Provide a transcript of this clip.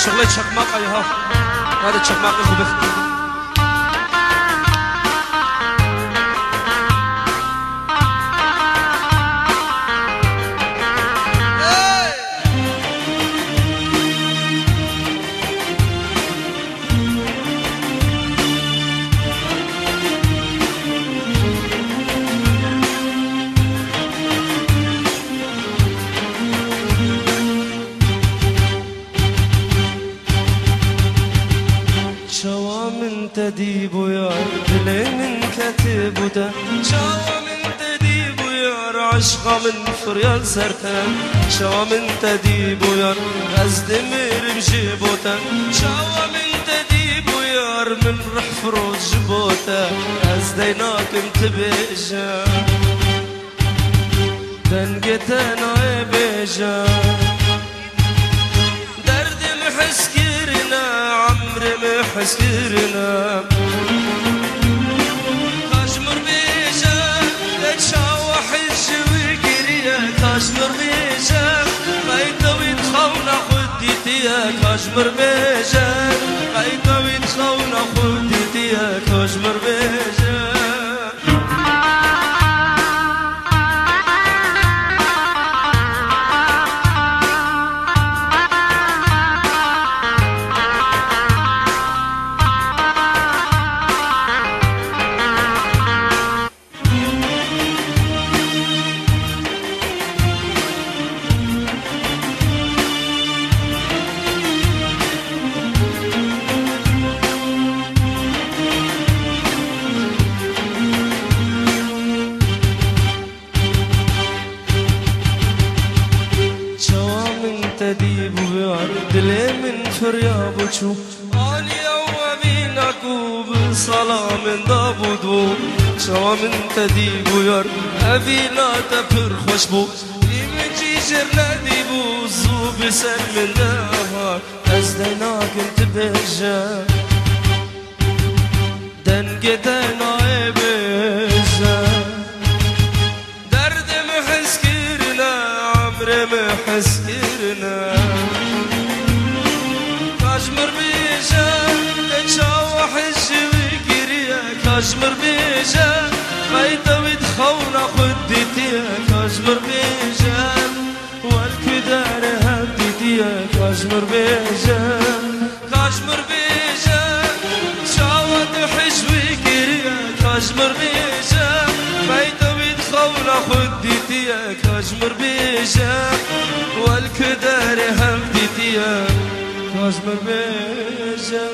شغلة شقماق أيها هذا شقماق يخبخ تديب يا دلي من كتب ودا شوا من تديب يا عشقا من فريال سرتان شوا من تديب يا أزدمر بجيبوتا شوا من تديب يا من رح فروج جبوتا أزديناك متبيجا دنقتنا بيجا درد محسكرنا عمر محسكرنا كاشمر بيجا تتشاوح الجويكريا كاشمر بيجا خيطة ويتخونا خديتيا كاشمر بيجا خيطة ويتخونا خديتيا كاشمر بيجا تديب ويعرض لي من فرياب وشوف علي ومينك بصلاة من دابودو شوا من تديب ويعرض أبي لا تفر خشبو يمجي جرنا ديبو الزوب سن من دهار أزدناك انت بيجا دنقتنا بيجا درد محسكرنا عمر محسكرنا كاشمر بيجا تتشاوح الجويكريا كاشمر بيجا خيطة وتخونا خديتيا كاشمر بيجا والكدار هديتيا كاشمر بيجا كاشمر بيجا شاوت حجويكريا كاشمر بيجا خيطة وتخونا خديتيا كاشمر بيجا والكدار هديتيا كاشمر بيجا